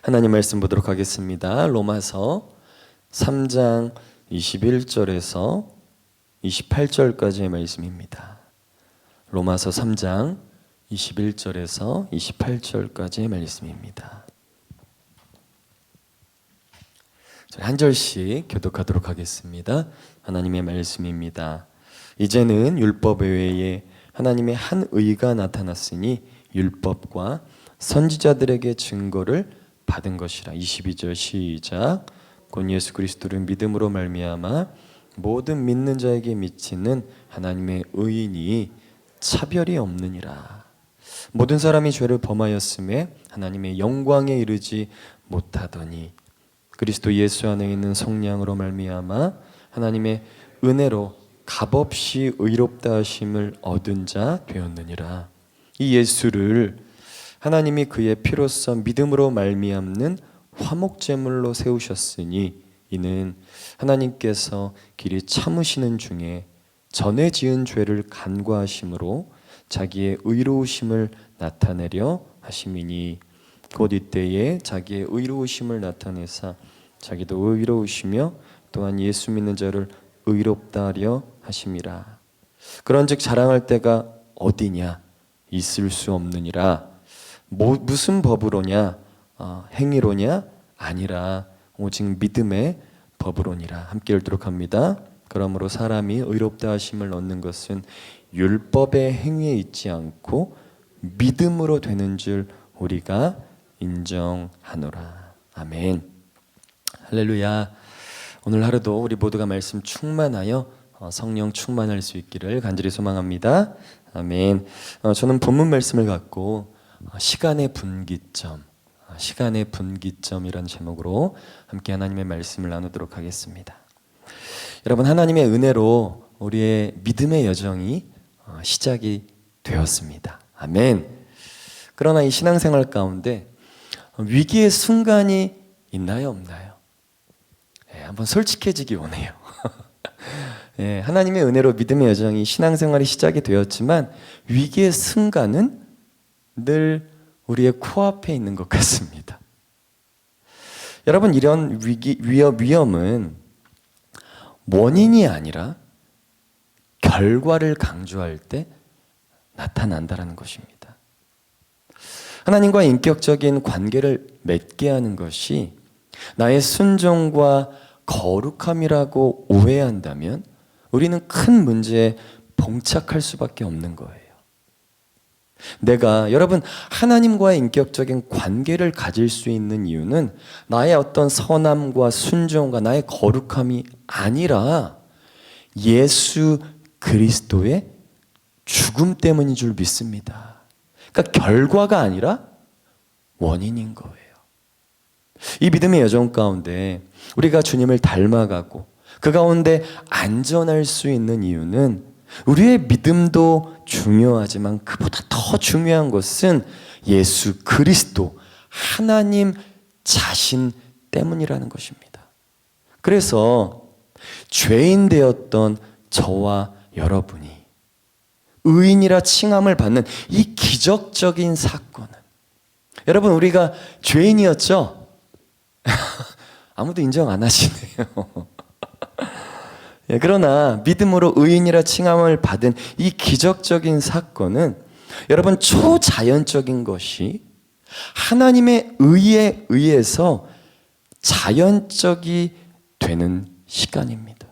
하나님 말씀 보도록 하겠습니다. 로마서 3장 21절에서 28절까지의 말씀입니다. 로마서 3장 21절에서 28절까지의 말씀입니다. 한 절씩 교독하도록 하겠습니다. 하나님의 말씀입니다. 이제는 율법 외에 하나님의 한 의가 나타났으니 율법과 선지자들에게 증거를 받은 것이라. 22절 시작. 곧 예수 그리스도를 믿음으로 말미암아 모든 믿는 자에게 미치는 하나님의 의인이 차별이 없느니라. 모든 사람이 죄를 범하였음에 하나님의 영광에 이르지 못하더니 그리스도 예수 안에 있는 성령으로 말미암아 하나님의 은혜로 값없이 의롭다 하심을 얻은 자 되었느니라. 이 예수를 하나님이 그의 피로써 믿음으로 말미암는 화목제물로 세우셨으니 이는 하나님께서 길이 참으시는 중에 전에 지은 죄를 간과하심으로 자기의 의로우심을 나타내려 하심이니 곧 이때에 자기의 의로우심을 나타내사 자기도 의로우시며 또한 예수 믿는 자를 의롭다 하려 하심이라. 그런즉 자랑할 때가 어디냐? 있을 수 없느니라. 무슨 법으로냐? 행위로냐? 아니라 오직 믿음의 법으로니라. 함께 읽도록 합니다. 그러므로 사람이 의롭다 하심을 얻는 것은 율법의 행위에 있지 않고 믿음으로 되는 줄 우리가 인정하노라. 아멘. 할렐루야. 오늘 하루도 우리 모두가 말씀 충만하여 성령 충만할 수 있기를 간절히 소망합니다. 아멘. 저는 본문 말씀을 갖고 시간의 분기점이라는 제목으로 함께 하나님의 말씀을 나누도록 하겠습니다. 여러분, 하나님의 은혜로 우리의 믿음의 여정이 시작이 되었습니다. 아멘. 그러나 이 신앙생활 가운데 위기의 순간이 있나요, 없나요? 한번 솔직해지기 원해요. 하나님의 은혜로 믿음의 여정이 신앙생활이 시작이 되었지만 위기의 순간은 늘 우리의 코앞에 있는 것 같습니다. 여러분, 이런 위험은 원인이 아니라 결과를 강조할 때 나타난다는 것입니다. 하나님과 인격적인 관계를 맺게 하는 것이 나의 순종과 거룩함이라고 오해한다면 우리는 큰 문제에 봉착할 수밖에 없는 거예요. 여러분, 하나님과의 인격적인 관계를 가질 수 있는 이유는 나의 어떤 선함과 순종과 나의 거룩함이 아니라 예수 그리스도의 죽음 때문인 줄 믿습니다. 그러니까 결과가 아니라 원인인 거예요. 이 믿음의 여정 가운데 우리가 주님을 닮아가고 그 가운데 안전할 수 있는 이유는 우리의 믿음도 중요하지만 그보다 더 중요한 것은 예수 그리스도 하나님 자신 때문이라는 것입니다. 그래서 죄인 되었던 저와 여러분이 의인이라 칭함을 받는 이 기적적인 사건은, 여러분, 우리가 죄인이었죠? 아무도 인정 안 하시네요. 그러나 믿음으로 의인이라 칭함을 받은 이 기적적인 사건은 여러분 초자연적인 것이 하나님의 의에 의해서 자연적이 되는 시간입니다.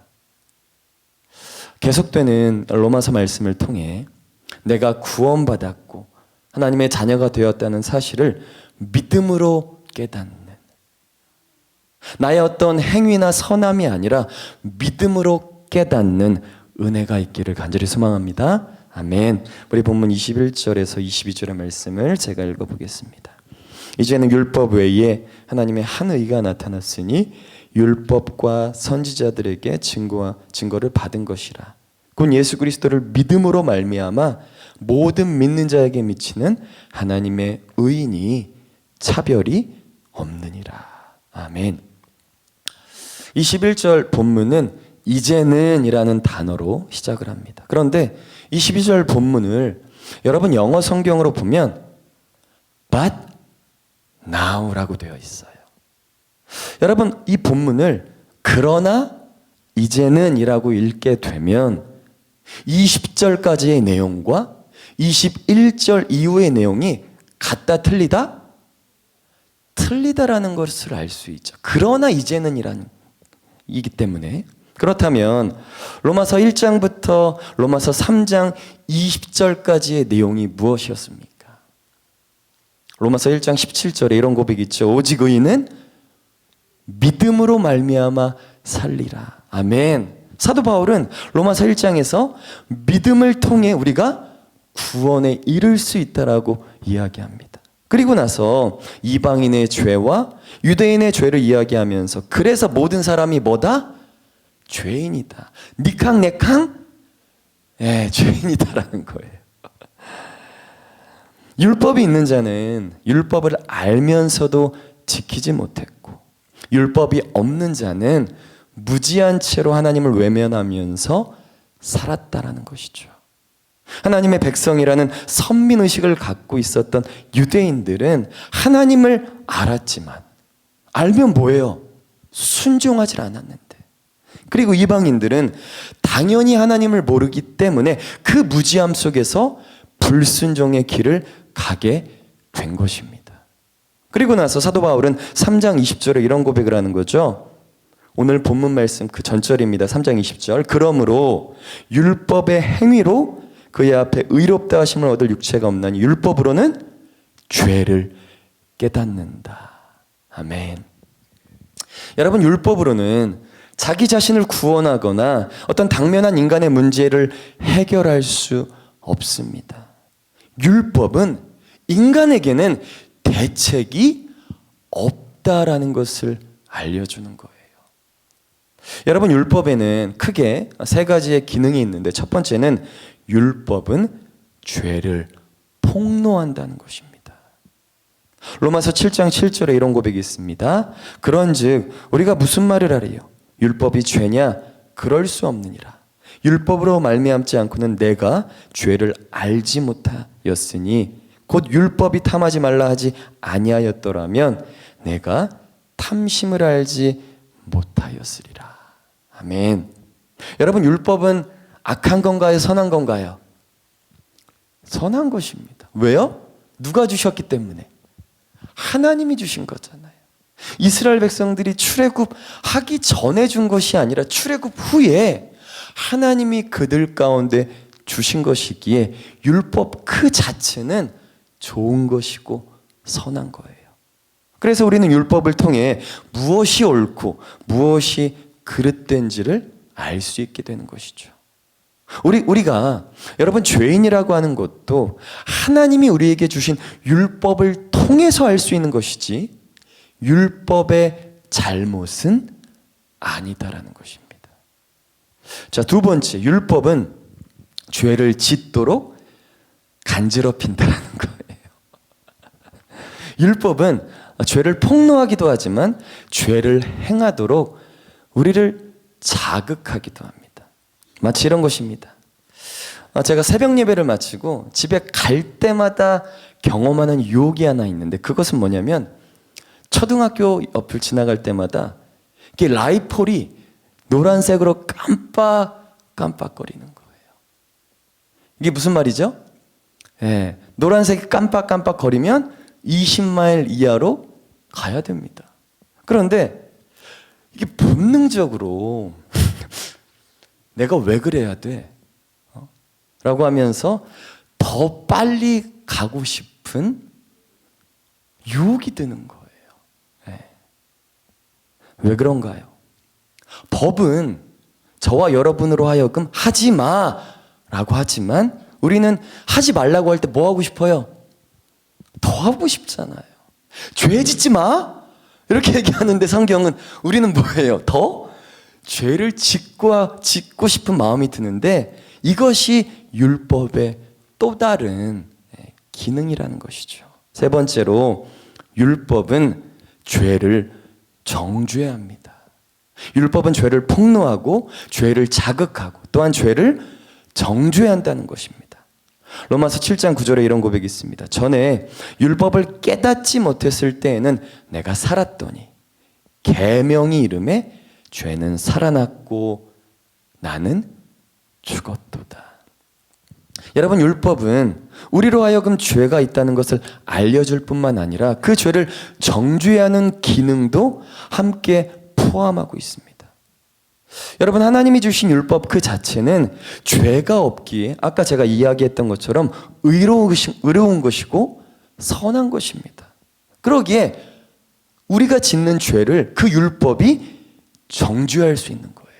계속되는 로마서 말씀을 통해 내가 구원받았고 하나님의 자녀가 되었다는 사실을 믿음으로 깨닫는, 나의 어떤 행위나 선함이 아니라 믿음으로 깨닫는 은혜가 있기를 간절히 소망합니다. 아멘. 우리 본문 21절에서 22절의 말씀을 제가 읽어보겠습니다. 이제는 율법 외에 하나님의 한 의가 나타났으니 율법과 선지자들에게 증거를 받은 것이라. 곧 예수 그리스도를 믿음으로 말미암아 모든 믿는 자에게 미치는 하나님의 의인이 차별이 없느니라. 아멘. 21절 본문은 이제는 이라는 단어로 시작을 합니다. 그런데 22절 본문을 여러분 영어 성경으로 보면 but now라고 되어 있어요. 여러분, 이 본문을 그러나 이제는 이라고 읽게 되면 20절까지의 내용과 21절 이후의 내용이 같다 틀리다? 틀리다라는 것을 알 수 있죠. 그러나 이제는 이기 때문에. 그렇다면 로마서 1장부터 로마서 3장 20절까지의 내용이 무엇이었습니까? 로마서 1장 17절에 이런 고백이 있죠. 오직 의인은 믿음으로 말미암아 살리라. 아멘. 사도 바울은 로마서 1장에서 믿음을 통해 우리가 구원에 이를 수 있다라고 이야기합니다. 그리고 나서 이방인의 죄와 유대인의 죄를 이야기하면서 그래서 모든 사람이 뭐다? 죄인이다. 니캉 내캉? 죄인이다라는 거예요. 율법이 있는 자는 율법을 알면서도 지키지 못했고, 율법이 없는 자는 무지한 채로 하나님을 외면하면서 살았다라는 것이죠. 하나님의 백성이라는 선민의식을 갖고 있었던 유대인들은 하나님을 알았지만 알면 뭐예요? 순종하지 않았는데, 그리고 이방인들은 당연히 하나님을 모르기 때문에 그 무지함 속에서 불순종의 길을 가게 된 것입니다. 그리고 나서 사도 바울은 3장 20절에 이런 고백을 하는 거죠. 오늘 본문 말씀 그 전절입니다. 3장 20절. 그러므로 율법의 행위로 그의 앞에 의롭다 하심을 얻을 육체가 없나니 율법으로는 죄를 깨닫는다. 아멘. 여러분, 율법으로는 자기 자신을 구원하거나 어떤 당면한 인간의 문제를 해결할 수 없습니다. 율법은 인간에게는 대책이 없다라는 것을 알려주는 거예요. 여러분, 율법에는 크게 세 가지의 기능이 있는데, 첫 번째는 율법은 죄를 폭로한다는 것입니다. 로마서 7장 7절에 이런 고백이 있습니다. 그런즉 우리가 무슨 말을 하리요? 율법이 죄냐? 그럴 수 없느니라. 율법으로 말미암지 않고는 내가 죄를 알지 못하였으니 곧 율법이 탐하지 말라 하지 아니하였더라면 내가 탐심을 알지 못하였으리라. 아멘. 여러분, 율법은 악한 건가요? 선한 건가요? 선한 것입니다. 왜요? 누가 주셨기 때문에? 하나님이 주신 거잖아요. 이스라엘 백성들이 출애굽하기 전에 준 것이 아니라 출애굽 후에 하나님이 그들 가운데 주신 것이기에 율법 그 자체는 좋은 것이고 선한 거예요. 그래서 우리는 율법을 통해 무엇이 옳고 무엇이 그릇된지를 알 수 있게 되는 것이죠. 우리가 여러분 죄인이라고 하는 것도 하나님이 우리에게 주신 율법을 통해서 알 수 있는 것이지 율법의 잘못은 아니다라는 것입니다. 자, 두 번째, 율법은 죄를 짓도록 간지럽힌다라는 거예요. 율법은 죄를 폭로하기도 하지만 죄를 행하도록 우리를 자극하기도 합니다. 마치 이런 것입니다. 제가 새벽 예배를 마치고 집에 갈 때마다 경험하는 유혹이 하나 있는데, 그것은 뭐냐면 초등학교 옆을 지나갈 때마다 이게 라이폴이 노란색으로 깜빡깜빡거리는 거예요. 이게 무슨 말이죠? 노란색이 깜빡깜빡거리면 20마일 이하로 가야 됩니다. 그런데 이게 본능적으로 내가 왜 그래야 돼? 라고 하면서 더 빨리 가고 싶은 유혹이 드는 거예요. 왜 그런가요? 법은 저와 여러분으로 하여금 하지 마 라고 하지만 우리는 하지 말라고 할 때 뭐 하고 싶어요? 더 하고 싶잖아요. 죄 짓지 마 이렇게 얘기하는데 성경은 우리는 뭐예요? 더 죄를 짓고 싶은 마음이 드는데, 이것이 율법의 또 다른 기능이라는 것이죠. 세 번째로, 율법은 죄를 정죄합니다. 율법은 죄를 폭로하고 죄를 자극하고 또한 죄를 정죄한다는 것입니다. 로마서 7장 9절에 이런 고백이 있습니다. 전에 율법을 깨닫지 못했을 때에는 내가 살았더니 계명이 이름에 죄는 살아났고 나는 죽었도다. 여러분, 율법은 우리로 하여금 죄가 있다는 것을 알려줄 뿐만 아니라 그 죄를 정죄해야 하는 기능도 함께 포함하고 있습니다. 여러분, 하나님이 주신 율법 그 자체는 죄가 없기에 아까 제가 이야기했던 것처럼 의로운 것이고 선한 것입니다. 그러기에 우리가 짓는 죄를 그 율법이 정죄할 수 있는 거예요.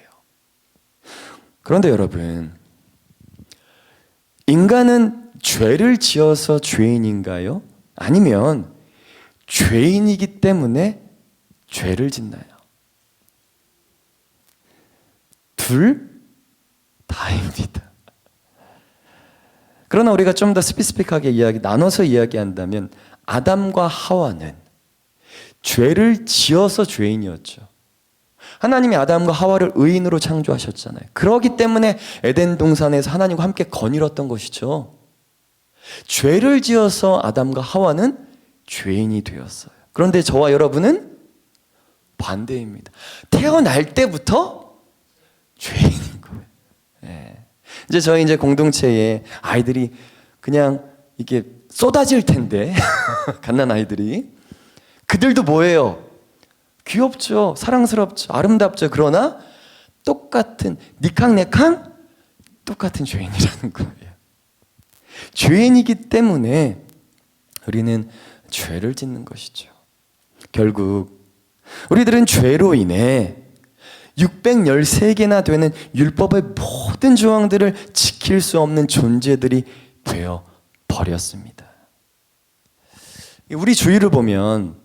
그런데 여러분, 인간은 죄를 지어서 죄인인가요? 아니면 죄인이기 때문에 죄를 짓나요? 둘 다입니다. 그러나 우리가 좀 더 스피시픽하게 나눠서 이야기한다면 아담과 하와는 죄를 지어서 죄인이었죠. 하나님이 아담과 하와를 의인으로 창조하셨잖아요. 그렇기 때문에 에덴 동산에서 하나님과 함께 거닐었던 것이죠. 죄를 지어서 아담과 하와는 죄인이 되었어요. 그런데 저와 여러분은 반대입니다. 태어날 때부터 죄인인 거예요. 예. 이제 공동체에 아이들이 그냥 이게 쏟아질 텐데 갓난 아이들이 그들도 뭐예요? 귀엽죠, 사랑스럽죠, 아름답죠. 그러나 똑같은 니캉네캉 똑같은 죄인이라는 거예요. 죄인이기 때문에 우리는 죄를 짓는 것이죠. 결국 우리들은 죄로 인해 613개나 되는 율법의 모든 조항들을 지킬 수 없는 존재들이 되어 버렸습니다. 우리 주위를 보면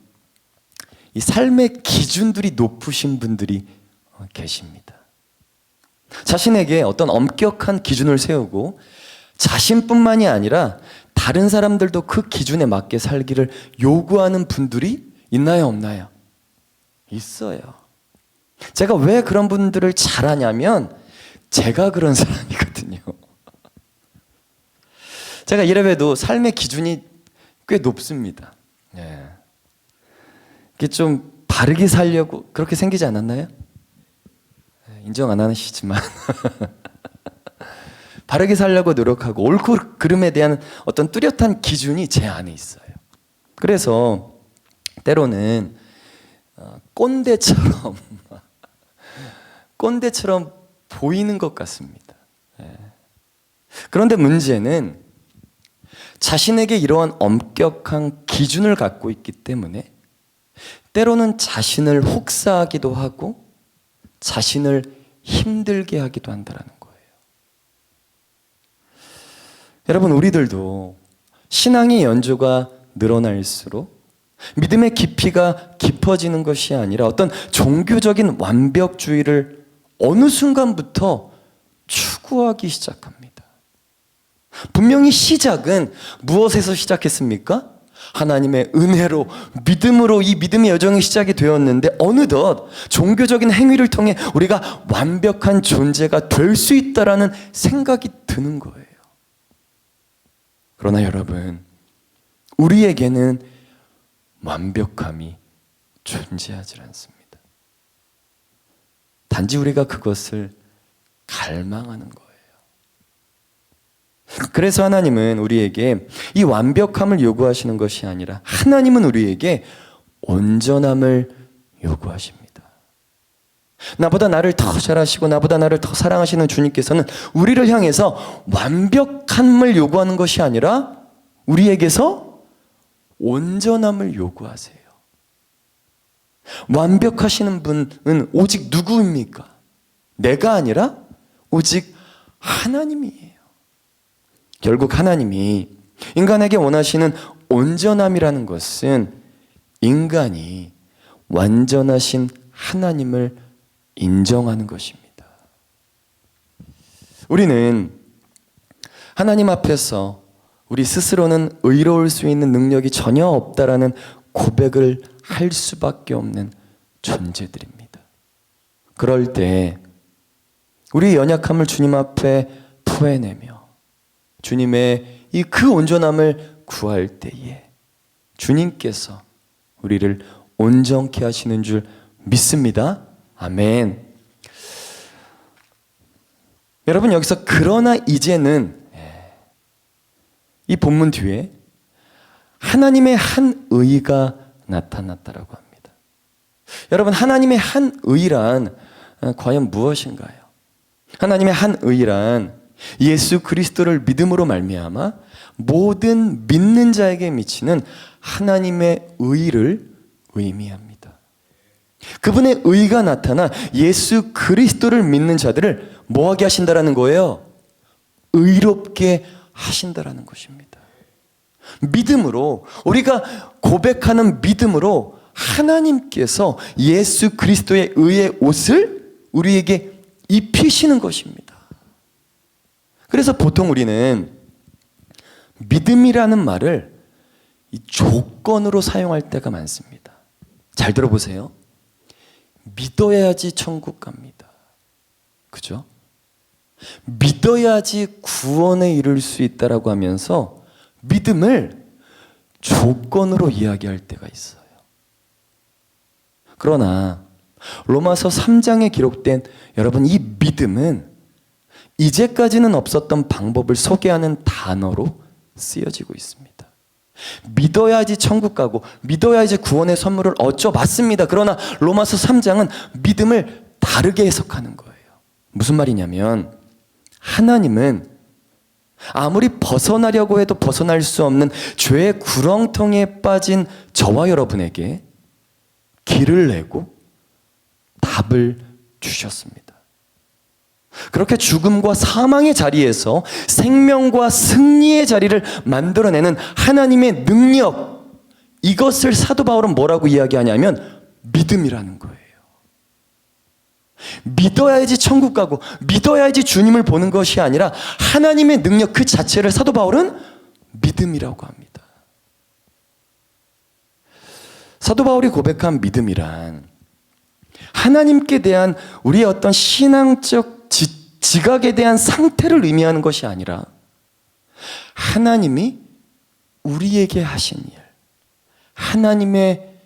이 삶의 기준들이 높으신 분들이 계십니다. 자신에게 어떤 엄격한 기준을 세우고 자신뿐만이 아니라 다른 사람들도 그 기준에 맞게 살기를 요구하는 분들이 있나요, 없나요? 있어요. 제가 왜 그런 분들을 잘 아냐면 제가 그런 사람이거든요. 제가 이래봬도 삶의 기준이 꽤 높습니다. 예. 이게 좀 바르게 살려고 그렇게 생기지 않았나요? 인정 안 하시지만 바르게 살려고 노력하고 옳고 그름에 대한 어떤 뚜렷한 기준이 제 안에 있어요. 그래서 때로는 꼰대처럼 보이는 것 같습니다. 그런데 문제는 자신에게 이러한 엄격한 기준을 갖고 있기 때문에 때로는 자신을 혹사하기도 하고 자신을 힘들게 하기도 한다는 거예요. 여러분, 우리들도 신앙의 연조가 늘어날수록 믿음의 깊이가 깊어지는 것이 아니라 어떤 종교적인 완벽주의를 어느 순간부터 추구하기 시작합니다. 분명히 시작은 무엇에서 시작했습니까? 하나님의 은혜로, 믿음으로 이 믿음의 여정이 시작이 되었는데 어느덧 종교적인 행위를 통해 우리가 완벽한 존재가 될 수 있다라는 생각이 드는 거예요. 그러나 여러분, 우리에게는 완벽함이 존재하지 않습니다. 단지 우리가 그것을 갈망하는 거예요. 그래서 하나님은 우리에게 이 완벽함을 요구하시는 것이 아니라 하나님은 우리에게 온전함을 요구하십니다. 나보다 나를 더 잘하시고 나보다 나를 더 사랑하시는 주님께서는 우리를 향해서 완벽함을 요구하는 것이 아니라 우리에게서 온전함을 요구하세요. 완벽하시는 분은 오직 누구입니까? 내가 아니라 오직 하나님이에요. 결국 하나님이 인간에게 원하시는 온전함이라는 것은 인간이 완전하신 하나님을 인정하는 것입니다. 우리는 하나님 앞에서 우리 스스로는 의로울 수 있는 능력이 전혀 없다라는 고백을 할 수밖에 없는 존재들입니다. 그럴 때 우리의 연약함을 주님 앞에 토해내며 주님의 이 그 온전함을 구할 때에 주님께서 우리를 온전케 하시는 줄 믿습니다. 아멘. 여러분, 여기서 그러나 이제는 이 본문 뒤에 하나님의 한 의가 나타났다라고 합니다. 여러분, 하나님의 한 의란 과연 무엇인가요? 하나님의 한 의란 예수 그리스도를 믿음으로 말미암아 모든 믿는 자에게 미치는 하나님의 의를 의미합니다. 그분의 의가 나타나 예수 그리스도를 믿는 자들을 뭐하게 하신다라는 거예요? 의롭게 하신다라는 것입니다. 믿음으로, 우리가 고백하는 믿음으로 하나님께서 예수 그리스도의 의의 옷을 우리에게 입히시는 것입니다. 그래서 보통 우리는 믿음이라는 말을 이 조건으로 사용할 때가 많습니다. 잘 들어보세요. 믿어야지 천국 갑니다. 그죠? 믿어야지 구원에 이를 수 있다라고 하면서 믿음을 조건으로 이야기할 때가 있어요. 그러나 로마서 3장에 기록된 여러분, 이 믿음은 이제까지는 없었던 방법을 소개하는 단어로 쓰여지고 있습니다. 믿어야지 천국 가고 믿어야지 구원의 선물을 얻죠. 맞습니다. 그러나 로마서 3장은 믿음을 다르게 해석하는 거예요. 무슨 말이냐면 하나님은 아무리 벗어나려고 해도 벗어날 수 없는 죄의 구렁텅이에 빠진 저와 여러분에게 길을 내고 답을 주셨습니다. 그렇게 죽음과 사망의 자리에서 생명과 승리의 자리를 만들어내는 하나님의 능력, 이것을 사도 바울은 뭐라고 이야기하냐면 믿음이라는 거예요. 믿어야지 천국 가고 믿어야지 주님을 보는 것이 아니라 하나님의 능력 그 자체를 사도 바울은 믿음이라고 합니다. 사도 바울이 고백한 믿음이란 하나님께 대한 우리의 어떤 신앙적 지각에 대한 상태를 의미하는 것이 아니라 하나님이 우리에게 하신 일, 하나님의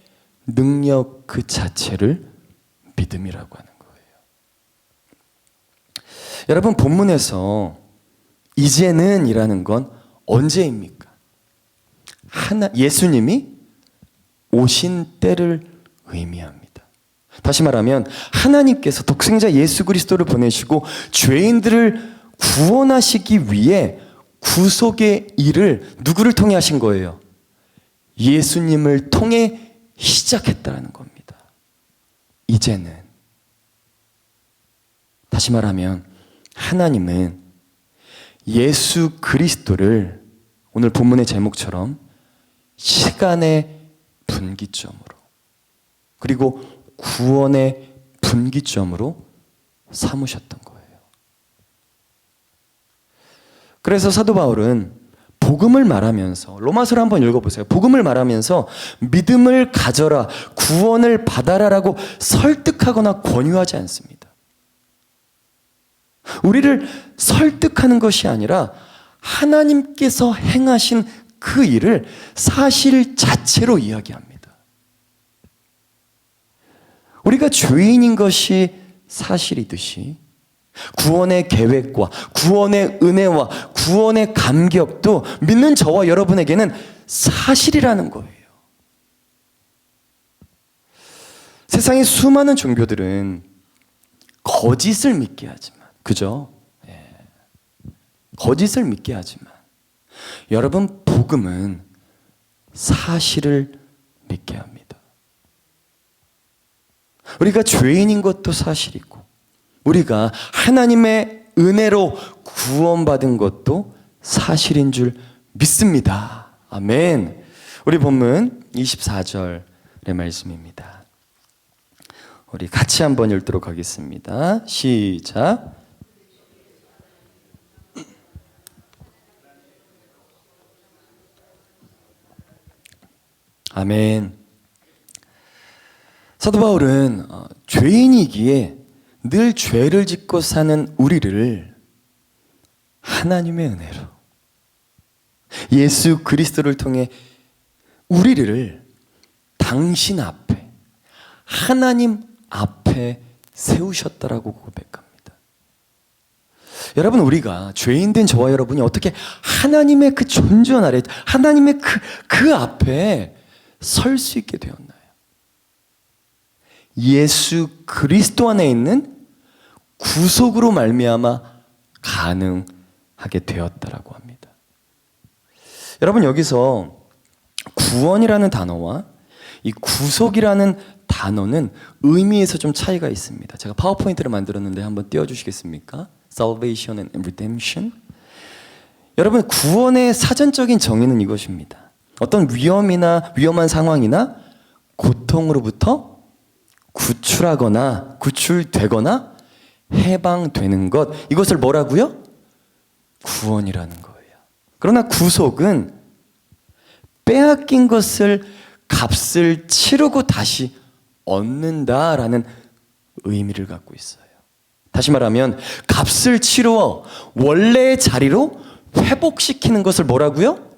능력 그 자체를 믿음이라고 하는 거예요. 여러분, 본문에서 이제는 이라는 건 언제입니까? 예수님이 오신 때를 의미합니다. 다시 말하면 하나님께서 독생자 예수 그리스도를 보내시고 죄인들을 구원하시기 위해 구속의 일을 누구를 통해 하신 거예요? 예수님을 통해 시작했다는 겁니다. 이제는. 다시 말하면 하나님은 예수 그리스도를 오늘 본문의 제목처럼 시간의 분기점으로 그리고 구원의 분기점으로 삼으셨던 거예요. 그래서 사도 바울은 복음을 말하면서, 로마서를 한번 읽어보세요. 복음을 말하면서 믿음을 가져라, 구원을 받아라라고 설득하거나 권유하지 않습니다. 우리를 설득하는 것이 아니라 하나님께서 행하신 그 일을 사실 자체로 이야기합니다. 우리가 죄인인 것이 사실이듯이 구원의 계획과 구원의 은혜와 구원의 감격도 믿는 저와 여러분에게는 사실이라는 거예요. 세상의 수많은 종교들은 거짓을 믿게 하지만, 그죠? 거짓을 믿게 하지만 여러분, 복음은 사실을 믿게 합니다. 우리가 죄인인 것도 사실이고 우리가 하나님의 은혜로 구원받은 것도 사실인 줄 믿습니다. 아멘. 우리 본문 24절의 말씀입니다. 우리 같이 한번 읽도록 하겠습니다. 시작. 아멘. 사도 바울은 죄인이기에 늘 죄를 짓고 사는 우리를 하나님의 은혜로, 예수 그리스도를 통해 우리를 당신 앞에, 하나님 앞에 세우셨다라고 고백합니다. 여러분, 우리가 죄인된 저와 여러분이 어떻게 하나님의 그 존귀한 아래, 하나님의 그 앞에 설 수 있게 되었나요? 예수 그리스도 안에 있는 구속으로 말미암아 가능하게 되었다라고 합니다. 여러분, 여기서 구원이라는 단어와 이 구속이라는 단어는 의미에서 좀 차이가 있습니다. 제가 파워포인트를 만들었는데 한번 띄워주시겠습니까? Salvation and Redemption. 여러분, 구원의 사전적인 정의는 이것입니다. 어떤 위험한 상황이나 고통으로부터 구출되거나 해방되는 것, 이것을 뭐라고요? 구원이라는 거예요. 그러나 구속은 빼앗긴 것을 값을 치르고 다시 얻는다라는 의미를 갖고 있어요. 다시 말하면 값을 치루어 원래의 자리로 회복시키는 것을 뭐라고요?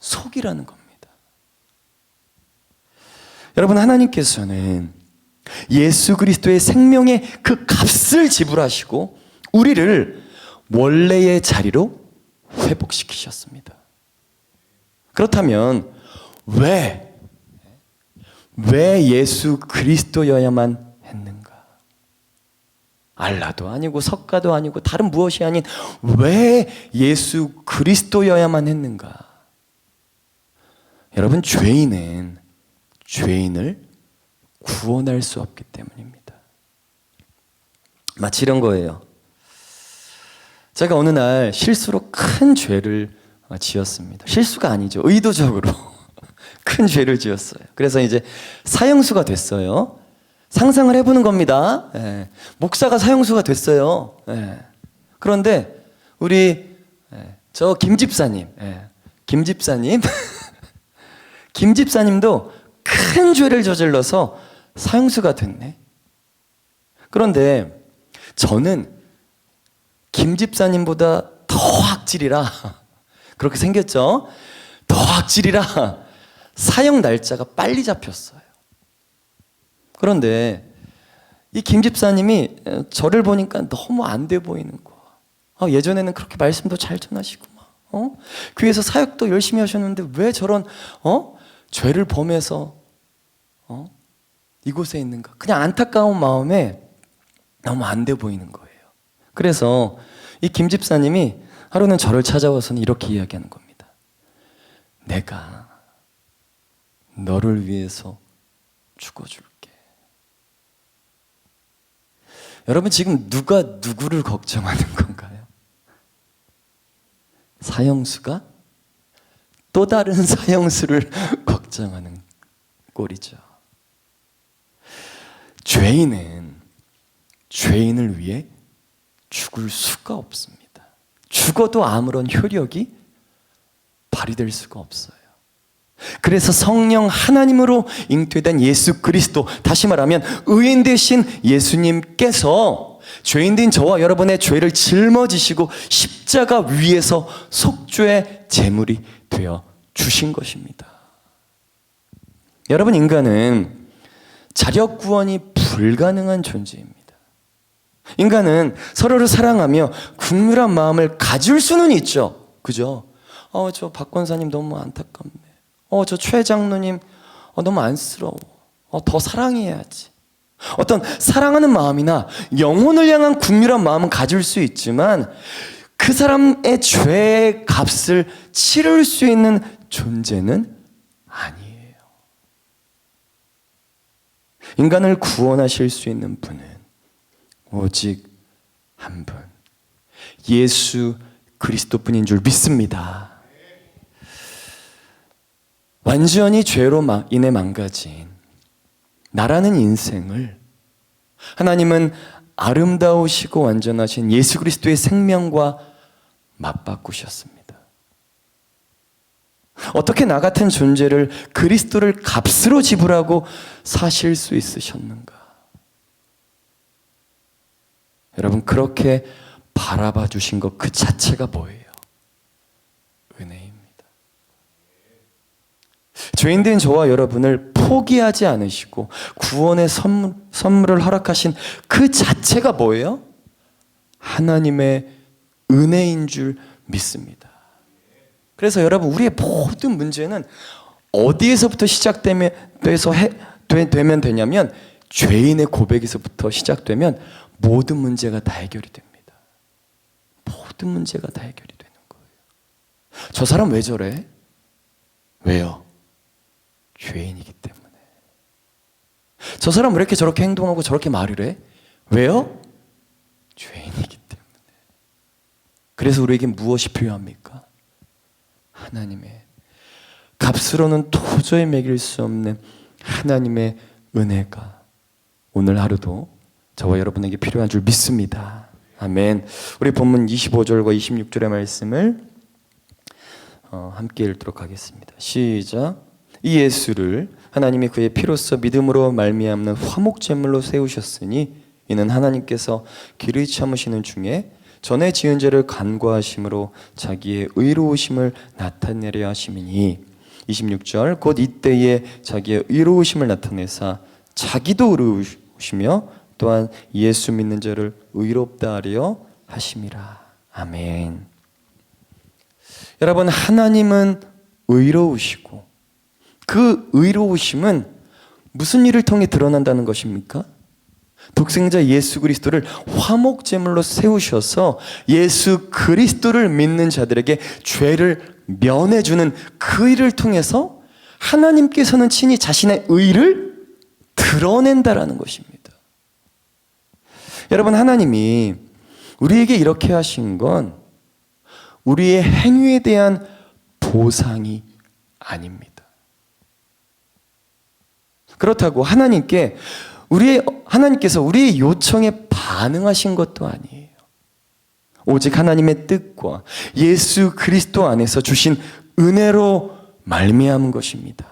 구속이라는 겁니다. 여러분, 하나님께서는 예수 그리스도의 생명의 그 값을 지불하시고 우리를 원래의 자리로 회복시키셨습니다. 그렇다면 왜 예수 그리스도여야만 했는가? 알라도 아니고 석가도 아니고 다른 무엇이 아닌 왜 예수 그리스도여야만 했는가? 여러분, 죄인은 죄인을 구원할 수 없기 때문입니다. 마치 이런 거예요. 제가 어느 날 실수로 큰 죄를 지었습니다. 실수가 아니죠. 의도적으로 큰 죄를 지었어요. 그래서 이제 사형수가 됐어요. 상상을 해보는 겁니다. 예. 목사가 사형수가 됐어요. 예. 그런데 우리 저 김집사님, 김집사님도 큰 죄를 저질러서 사형수가 됐네. 그런데 저는 김집사님보다 더 악질이라 그렇게 생겼죠. 더 악질이라 사형 날짜가 빨리 잡혔어요. 그런데 이 김집사님이 저를 보니까 너무 안 돼 보이는 거야. 예전에는 그렇게 말씀도 잘 전하시고 교회에서 사역도 열심히 하셨는데 왜 저런 죄를 범해서 이곳에 있는가? 그냥 안타까운 마음에 너무 안 돼 보이는 거예요. 그래서 이 김집사님이 하루는 저를 찾아와서는 이렇게 이야기하는 겁니다. 내가 너를 위해서 죽어줄게. 여러분, 지금 누가 누구를 걱정하는 건가요? 사형수가 또 다른 사형수를 걱정하는 꼴이죠. 죄인은 죄인을 위해 죽을 수가 없습니다. 죽어도 아무런 효력이 발휘될 수가 없어요. 그래서 성령 하나님으로 잉태된 예수 그리스도, 다시 말하면 의인 되신 예수님께서 죄인된 저와 여러분의 죄를 짊어지시고 십자가 위에서 속죄의 제물이 되어 주신 것입니다. 여러분, 인간은 자력 구원이 불가능한 존재입니다. 인간은 서로를 사랑하며 국률한 마음을 가질 수는 있죠. 그죠? 저 박 권사님 너무 안타깝네. 저 최 장로님 너무 안쓰러워. 더 사랑해야지. 어떤 사랑하는 마음이나 영혼을 향한 국률한 마음은 가질 수 있지만 그 사람의 죄의 값을 치를 수 있는 존재는 아니에요. 인간을 구원하실 수 있는 분은 오직 한 분, 예수 그리스도뿐인 줄 믿습니다. 완전히 죄로 인해 망가진 나라는 인생을 하나님은 아름다우시고 완전하신 예수 그리스도의 생명과 맞바꾸셨습니다. 어떻게 나 같은 존재를 그리스도를 값으로 지불하고 사실 수 있으셨는가? 여러분, 그렇게 바라봐 주신 것 그 자체가 뭐예요? 죄인된 저와 여러분을 포기하지 않으시고 구원의 선물을 허락하신 그 자체가 뭐예요? 하나님의 은혜인 줄 믿습니다. 그래서 여러분, 우리의 모든 문제는 어디에서부터 시작되면 되냐면 죄인의 고백에서부터 시작되면 모든 문제가 다 해결이 됩니다. 모든 문제가 다 해결이 되는 거예요. 저 사람 왜 저래? 왜요? 죄인이기 때문에. 저 사람 왜 이렇게 저렇게 행동하고 저렇게 말을 해? 왜요? 죄인이기 때문에. 그래서 우리에게 무엇이 필요합니까? 하나님의, 값으로는 도저히 매길 수 없는 하나님의 은혜가 오늘 하루도 저와 여러분에게 필요한 줄 믿습니다. 아멘. 우리 본문 25절과 26절의 말씀을 함께 읽도록 하겠습니다. 시작. 이 예수를 하나님이 그의 피로써 믿음으로 말미암는 화목제물로 세우셨으니 이는 하나님께서 길이 참으시는 중에 전에 지은 죄를 간과하심으로 자기의 의로우심을 나타내려 하심이니 26절 곧 이때에 자기의 의로우심을 나타내사 자기도 의로우시며 또한 예수 믿는 자를 의롭다 하려 하심이라. 아멘. 여러분, 하나님은 의로우시고 그 의로우심은 무슨 일을 통해 드러난다는 것입니까? 독생자 예수 그리스도를 화목제물로 세우셔서 예수 그리스도를 믿는 자들에게 죄를 면해주는 그 일을 통해서 하나님께서는 친히 자신의 의를 드러낸다라는 것입니다. 여러분, 하나님이 우리에게 이렇게 하신 건 우리의 행위에 대한 보상이 아닙니다. 그렇다고 하나님께서 우리의 요청에 반응하신 것도 아니에요. 오직 하나님의 뜻과 예수 그리스도 안에서 주신 은혜로 말미암은 것입니다.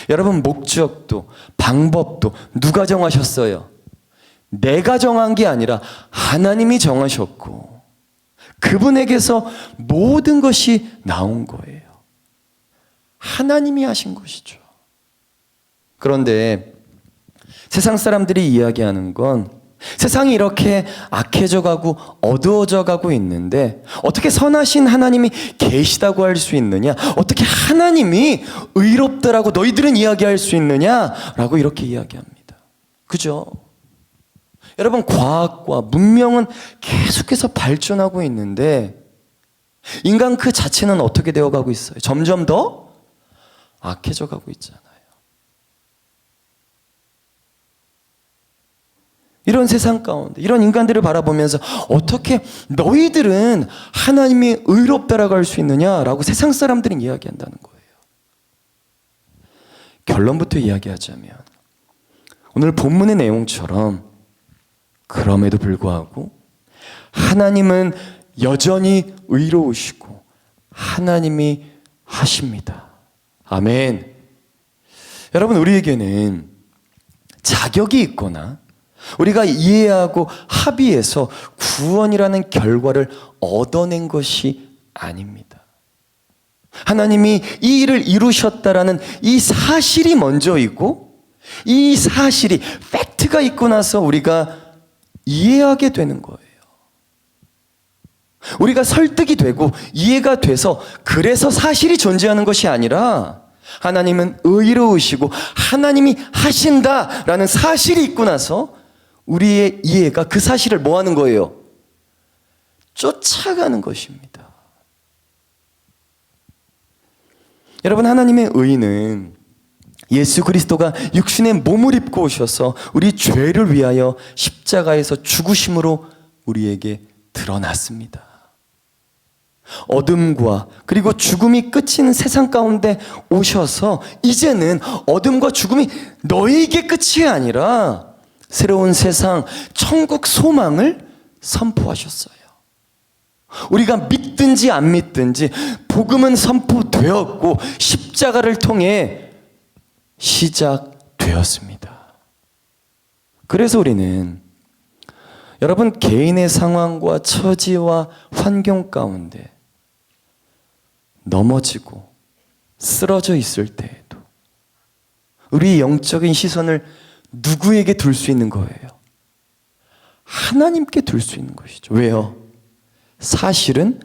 여러분, 목적도 방법도 누가 정하셨어요? 내가 정한 게 아니라 하나님이 정하셨고 그분에게서 모든 것이 나온 거예요. 하나님이 하신 것이죠. 그런데 세상 사람들이 이야기하는 건 세상이 이렇게 악해져 가고 어두워져 가고 있는데 어떻게 선하신 하나님이 계시다고 할 수 있느냐? 어떻게 하나님이 의롭다라고 너희들은 이야기할 수 있느냐라고 이렇게 이야기합니다. 그죠? 여러분, 과학과 문명은 계속해서 발전하고 있는데 인간 그 자체는 어떻게 되어가고 있어요? 점점 더 악해져 가고 있잖아요. 이런 세상 가운데 이런 인간들을 바라보면서 어떻게 너희들은 하나님이 의롭다라고 할 수 있느냐라고 세상 사람들은 이야기한다는 거예요. 결론부터 이야기하자면 오늘 본문의 내용처럼 그럼에도 불구하고 하나님은 여전히 의로우시고 하나님이 하십니다. 아멘. 여러분, 우리에게는 자격이 있거나 우리가 이해하고 합의해서 구원이라는 결과를 얻어낸 것이 아닙니다. 하나님이 이 일을 이루셨다라는 이 사실이 먼저이고 이 사실이 팩트가 있고 나서 우리가 이해하게 되는 거예요. 우리가 설득이 되고 이해가 돼서 그래서 사실이 존재하는 것이 아니라 하나님은 의로우시고 하나님이 하신다라는 사실이 있고 나서 우리의 이해가 그 사실을 뭐 하는 거예요? 쫓아가는 것입니다. 여러분, 하나님의 의는 예수 그리스도가 육신의 몸을 입고 오셔서 우리 죄를 위하여 십자가에서 죽으심으로 우리에게 드러났습니다. 어둠과 그리고 죽음이 끝인 세상 가운데 오셔서 이제는 어둠과 죽음이 너희에게 끝이 아니라 새로운 세상, 천국 소망을 선포하셨어요. 우리가 믿든지 안 믿든지 복음은 선포되었고 십자가를 통해 시작되었습니다. 그래서 우리는 여러분, 개인의 상황과 처지와 환경 가운데 넘어지고 쓰러져 있을 때에도 우리의 영적인 시선을 누구에게 둘 수 있는 거예요? 하나님께 둘 수 있는 것이죠. 왜요? 사실은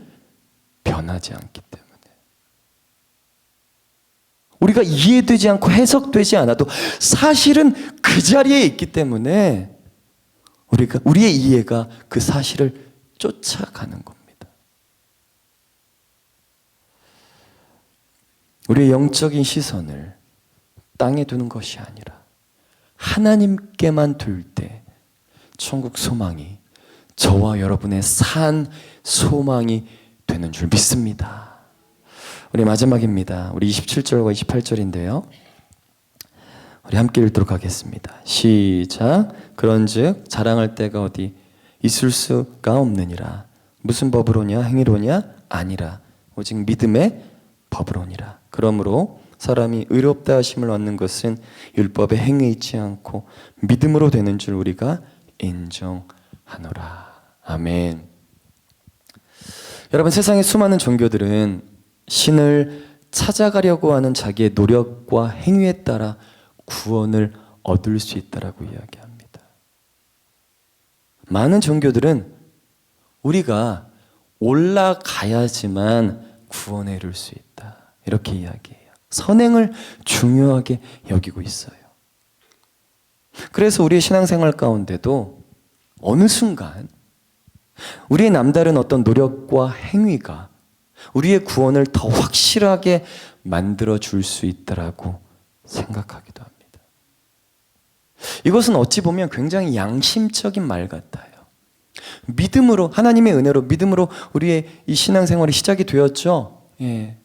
변하지 않기 때문에. 우리가 이해되지 않고 해석되지 않아도 사실은 그 자리에 있기 때문에 우리의 이해가 그 사실을 쫓아가는 겁니다. 우리의 영적인 시선을 땅에 두는 것이 아니라 하나님께만 둘 때 천국 소망이 저와 여러분의 산 소망이 되는 줄 믿습니다. 우리 마지막입니다. 우리 27절과 28절인데요. 우리 함께 읽도록 하겠습니다. 시작. 그런즉 자랑할 때가 어디 있을 수가 없느니라. 무슨 법으로냐? 행위로냐? 아니라 오직 믿음의 법으로니라. 그러므로 사람이 의롭다 하심을 얻는 것은 율법에 행위 있지 않고 믿음으로 되는 줄 우리가 인정하노라. 아멘. 여러분, 세상의 수많은 종교들은 신을 찾아가려고 하는 자기의 노력과 행위에 따라 구원을 얻을 수 있다라고 이야기합니다. 많은 종교들은 우리가 올라가야지만 구원에 이를 수 있다, 이렇게 이야기해요. 선행을 중요하게 여기고 있어요. 그래서 우리의 신앙생활 가운데도 어느 순간 우리의 남다른 어떤 노력과 행위가 우리의 구원을 더 확실하게 만들어 줄 수 있다라고 생각하기도 합니다. 이것은 어찌 보면 굉장히 양심적인 말 같아요. 믿음으로, 하나님의 은혜로, 믿음으로 우리의 이 신앙생활이 시작이 되었죠. 예.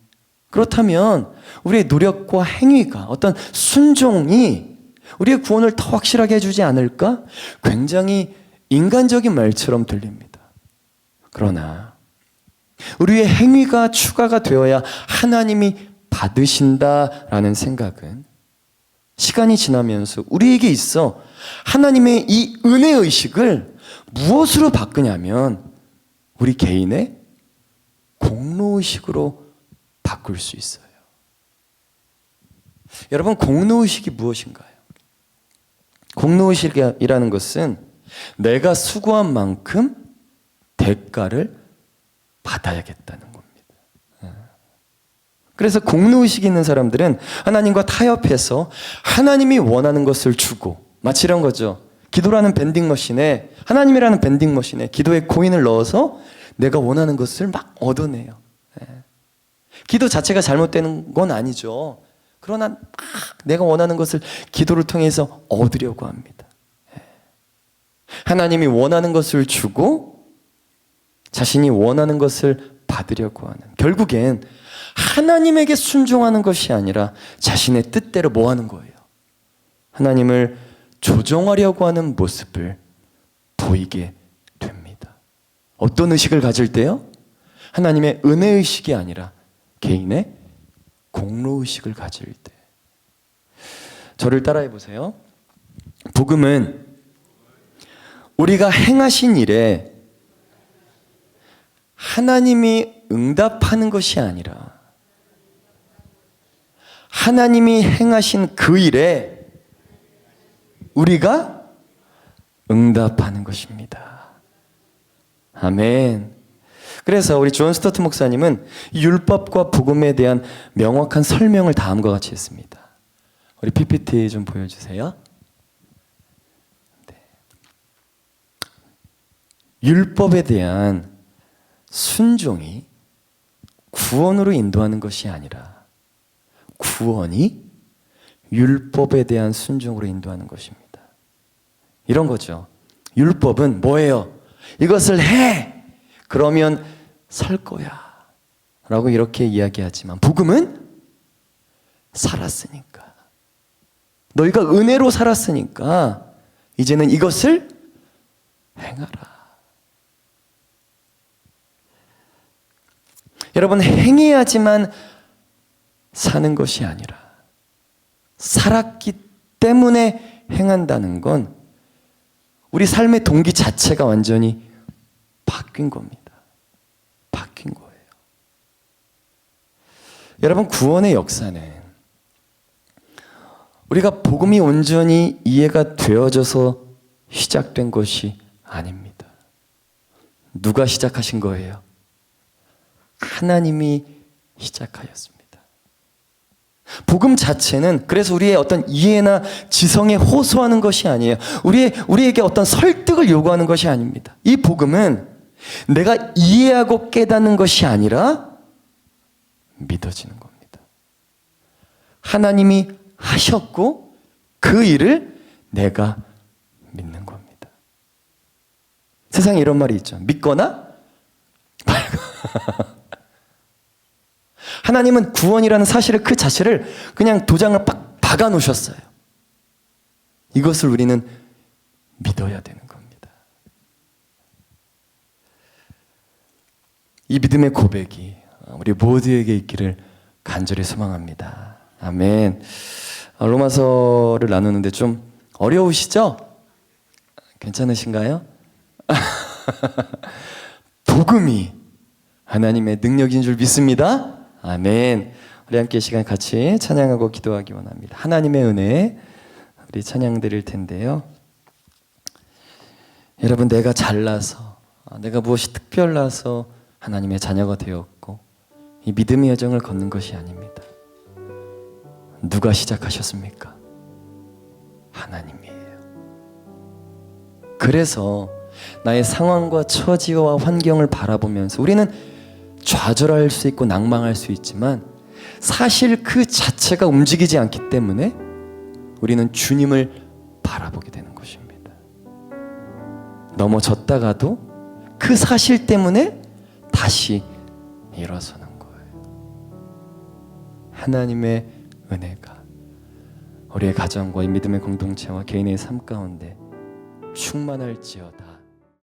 그렇다면 우리의 노력과 행위가, 어떤 순종이 우리의 구원을 더 확실하게 해주지 않을까? 굉장히 인간적인 말처럼 들립니다. 그러나 우리의 행위가 추가가 되어야 하나님이 받으신다라는 생각은 시간이 지나면서 우리에게 있어 하나님의 이 은혜의식을 무엇으로 바꾸냐면 우리 개인의 공로의식으로 바꿀 수 있어요. 여러분, 공로의식이 무엇인가요? 공로의식이라는 것은 내가 수고한 만큼 대가를 받아야겠다는 겁니다. 그래서 공로의식이 있는 사람들은 하나님과 타협해서 하나님이 원하는 것을 주고, 마치 이런 거죠. 기도라는 밴딩머신에, 하나님이라는 밴딩머신에 기도의 코인을 넣어서 내가 원하는 것을 막 얻어내요. 기도 자체가 잘못되는 건 아니죠. 그러나 막 내가 원하는 것을 기도를 통해서 얻으려고 합니다. 하나님이 원하는 것을 주고 자신이 원하는 것을 받으려고 하는, 결국엔 하나님에게 순종하는 것이 아니라 자신의 뜻대로 뭐 하는 거예요? 하나님을 조정하려고 하는 모습을 보이게 됩니다. 어떤 의식을 가질 때요? 하나님의 은혜의식이 아니라 개인의 공로의식을 가질 때. 저를 따라해 보세요. 복음은 우리가 행하신 일에 하나님이 응답하는 것이 아니라 하나님이 행하신 그 일에 우리가 응답하는 것입니다. 아멘. 그래서 우리 존 스토트 목사님은 율법과 복음에 대한 명확한 설명을 다음과 같이 했습니다. 우리 PPT 좀 보여주세요. 네. 율법에 대한 순종이 구원으로 인도하는 것이 아니라 구원이 율법에 대한 순종으로 인도하는 것입니다. 이런 거죠. 율법은 뭐예요? 이것을 해! 그러면 살 거야 라고 이렇게 이야기하지만 복음은 살았으니까, 너희가 은혜로 살았으니까 이제는 이것을 행하라. 여러분, 행해야지만 사는 것이 아니라 살았기 때문에 행한다는 건 우리 삶의 동기 자체가 완전히 바뀐 겁니다. 바뀐 거예요. 여러분, 구원의 역사는 우리가 복음이 온전히 이해가 되어져서 시작된 것이 아닙니다. 누가 시작하신 거예요? 하나님이 시작하였습니다. 복음 자체는 그래서 우리의 어떤 이해나 지성에 호소하는 것이 아니에요. 우리에게 어떤 설득을 요구하는 것이 아닙니다. 이 복음은 내가 이해하고 깨닫는 것이 아니라 믿어지는 겁니다. 하나님이 하셨고 그 일을 내가 믿는 겁니다. 세상에 이런 말이 있죠. 믿거나 말거나. 하나님은 구원이라는 사실을 그 자체를 그냥 도장을 빡 박아 놓으셨어요. 이것을 우리는 믿어야 되는 겁니다. 이 믿음의 고백이 우리 모두에게 있기를 간절히 소망합니다. 아멘. 로마서를 나누는데 좀 어려우시죠? 괜찮으신가요? 복음이 하나님의 능력인 줄 믿습니다. 아멘. 우리 함께 시간 같이 찬양하고 기도하기 원합니다. 하나님의 은혜, 우리 찬양 드릴 텐데요. 여러분, 내가 잘나서, 내가 무엇이 특별나서 하나님의 자녀가 되었고 이 믿음의 여정을 걷는 것이 아닙니다. 누가 시작하셨습니까? 하나님이에요. 그래서 나의 상황과 처지와 환경을 바라보면서 우리는 좌절할 수 있고 낭망할 수 있지만 사실 그 자체가 움직이지 않기 때문에 우리는 주님을 바라보게 되는 것입니다. 넘어졌다가도 그 사실 때문에 다시 일어서는 거예요. 하나님의 은혜가 우리의 가정과 이 믿음의 공동체와 개인의 삶 가운데 충만할지어다.